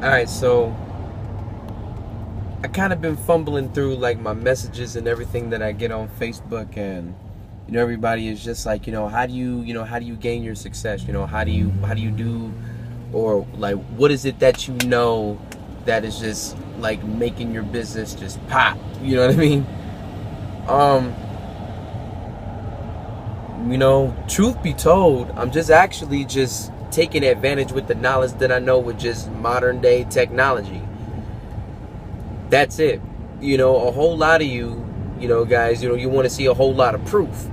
Alright, so I kind of been fumbling through like my messages and everything that I get on Facebook, and everybody is just like, how do you gain your success? How do you do, or like, what is it that that is just like making your business just pop? You know what I mean? Um, truth be told, I'm just actually just taking advantage with the knowledge that I know with just modern day technology. That's it. A whole lot of you, guys, you want to see a whole lot of proof.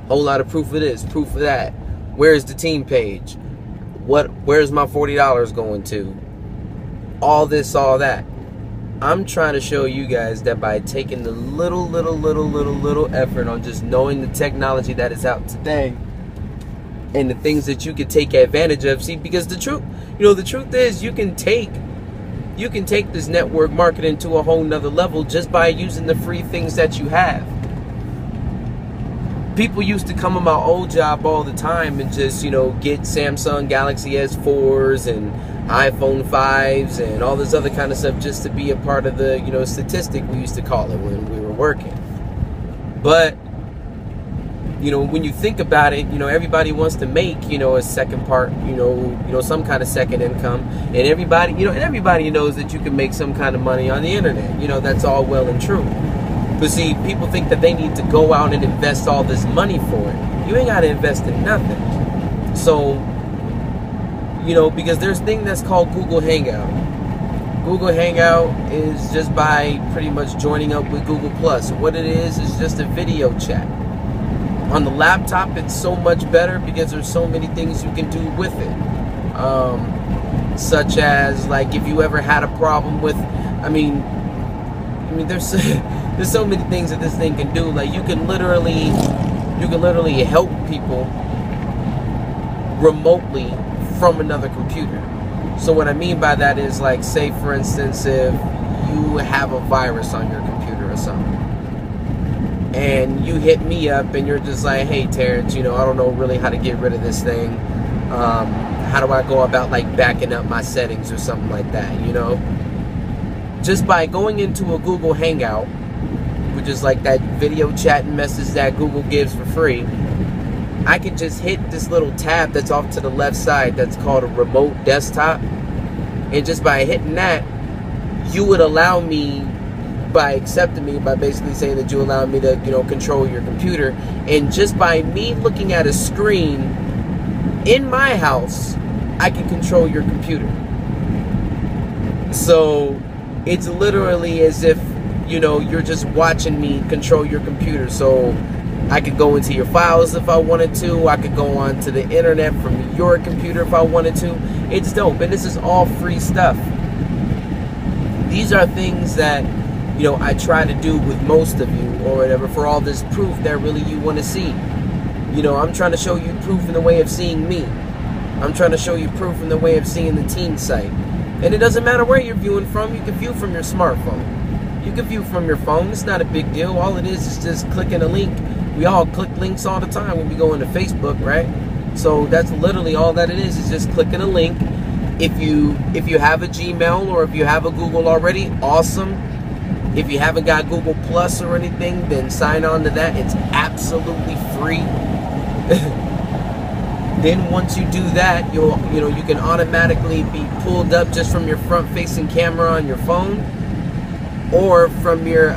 Whole lot of proof of this, proof of that. Where's the team page? Where's my $40 going to? All this, all that. I'm trying to show you guys that by taking the little effort on just knowing the technology that is out today and the things that you could take advantage of. See, because the truth is you can take this network marketing to a whole nother level just by using the free things that you have. People used to come on my old job all the time and just, get Samsung Galaxy S4s and iPhone 5s and all this other kind of stuff just to be a part of the, statistic, we used to call it when we were working. But, when you think about it, everybody wants to make, a second part, some kind of second income. And everybody knows that you can make some kind of money on the internet. That's all well and true. But see, people think that they need to go out and invest all this money for it. You ain't got to invest in nothing. So, because there's a thing that's called Google Hangout. Google Hangout is just by pretty much joining up with Google Plus. What it is just a video chat. On the laptop, it's so much better because there's so many things you can do with it. Such as, like, if you ever had a problem with, there's there's so many things that this thing can do. Like, you can literally help people remotely from another computer. So what I mean by that is, like, say for instance, if you have a virus on your computer or something, and you hit me up and you're just like, hey Terrence, I don't know really how to get rid of this thing. How do I go about like backing up my settings or something like that, Just by going into a Google Hangout, which is like that video chat message that Google gives for free, I can just hit this little tab that's off to the left side that's called a remote desktop. And just by hitting that, you would allow me, by accepting me, by basically saying that you allow me to, control your computer. And just by me looking at a screen in my house, I can control your computer. So it's literally as if, you're just watching me control your computer. So I could go into your files if I wanted to. I could go onto the internet from your computer if I wanted to. It's dope. And this is all free stuff. These are things that, I try to do with most of you or whatever for all this proof that really you want to see. I'm trying to show you proof in the way of seeing me. I'm trying to show you proof in the way of seeing the team site. And it doesn't matter where you're viewing from. You can view from your smartphone. You can view from your phone. It's not a big deal. All it is just clicking a link. We all click links all the time when we go into Facebook, right? So that's literally all that it is just clicking a link. If you have a Gmail or if you have a Google already, awesome. If you haven't got Google Plus or anything, then sign on to that. It's absolutely free. Then once you do that, you can automatically be pulled up just from your front-facing camera on your phone, or from your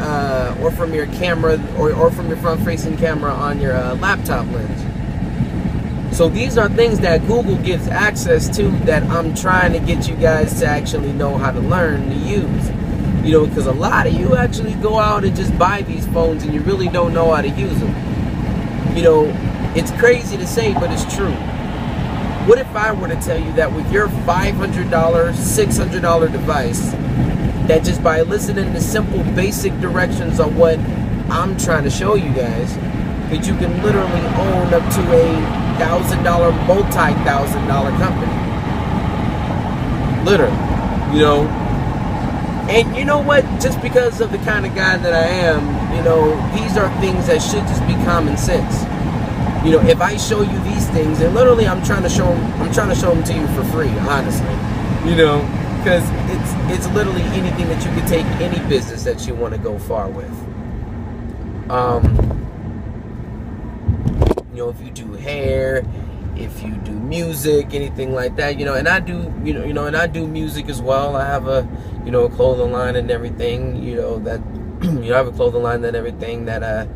camera, or from your front-facing camera on your laptop lens. So these are things that Google gives access to that I'm trying to get you guys to actually know how to learn to use. Because a lot of you actually go out and just buy these phones and you really don't know how to use them. It's crazy to say, but it's true. What if I were to tell you that with your $500, $600 device, that just by listening to simple basic directions on what I'm trying to show you guys, that you can literally own up to a $1,000, multi-$1,000 company. Literally, And you know what? Just because of the kind of guy that I am, these are things that should just be common sense. If I show you these things, and literally I'm trying to show them to you for free, honestly. Because it's literally anything that you could take, any business that you want to go far with. You know, if you do hair, if you do music, anything like that, you know, and I do, and I do music as well. I have a, a clothing line and everything, that, I have a clothing line and everything that,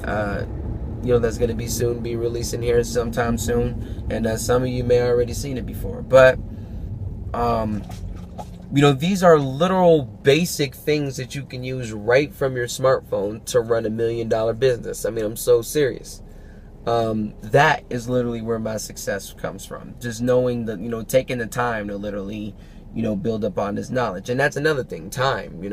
that's going to be soon, be releasing here sometime soon. And some of you may already seen it before, but, these are literal basic things that you can use right from your smartphone to run $1 million business. I mean, I'm so serious. That is literally where my success comes from. Just knowing that, taking the time to literally, build up on this knowledge. And that's another thing, time,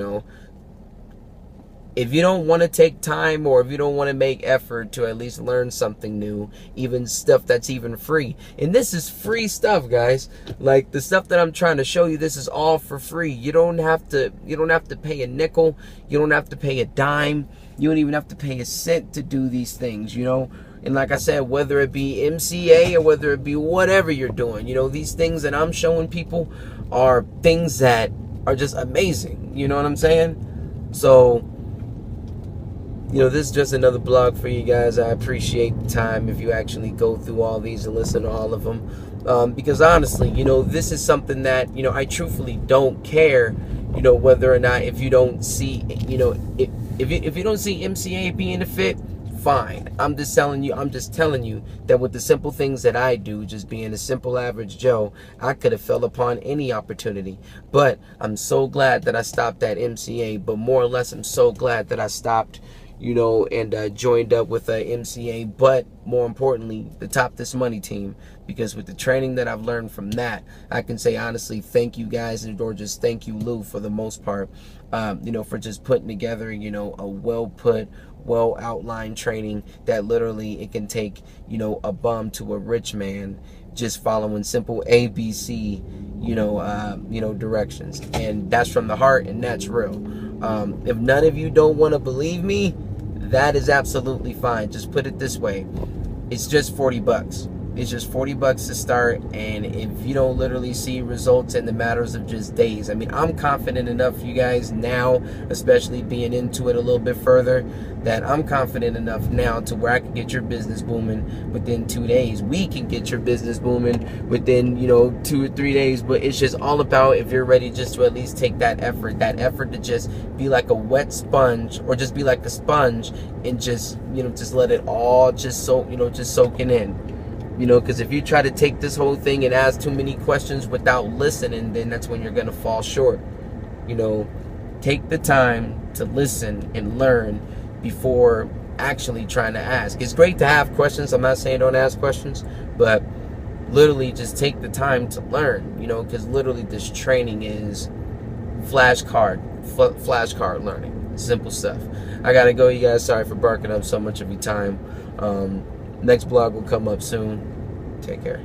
If you don't want to take time, or if you don't want to make effort to at least learn something new, even stuff that's even free. And this is free stuff, guys. Like the stuff that I'm trying to show you, this is all for free. You don't have to pay a nickel. You don't have to pay a dime. You don't even have to pay a cent to do these things, And like I said, whether it be MCA or whether it be whatever you're doing, these things that I'm showing people are things that are just amazing. You know what I'm saying? So, this is just another blog for you guys. I appreciate the time if you actually go through all these and listen to all of them. Because honestly, this is something that, I truthfully don't care, whether or not, if you don't see, if you don't see MCA being a fit, fine. I'm just telling you that with the simple things that I do, just being a simple average Joe, I could have fell upon any opportunity. But I'm so glad that I stopped at MCA, but more or less I'm so glad that I stopped, and joined up with MCA, but more importantly, the Top This Money team, because with the training that I've learned from that, I can say honestly, thank you guys, or just thank you, Lou, for the most part, for just putting together, a well outlined training that literally it can take, a bum to a rich man, just following simple ABC, directions. And that's from the heart, and that's real. If none of you don't want to believe me, that is absolutely fine. Just put it this way. It's just $40. It's just $40 to start, and if you don't literally see results in the matters of just days, I mean, I'm confident enough, you guys, now, especially being into it a little bit further, that I'm confident enough now to where I can get your business booming within 2 days. We can get your business booming within, 2 or 3 days, but it's just all about if you're ready just to at least take that effort to just be like a wet sponge, or just be like a sponge and just, just let it all just soaking in. Because if you try to take this whole thing and ask too many questions without listening, then that's when you're going to fall short. Take the time to listen and learn before actually trying to ask. It's great to have questions. I'm not saying don't ask questions, but literally just take the time to learn, because literally this training is flashcard learning. Simple stuff. I got to go, you guys. Sorry for barking up so much of your time. Next blog will come up soon. Take care.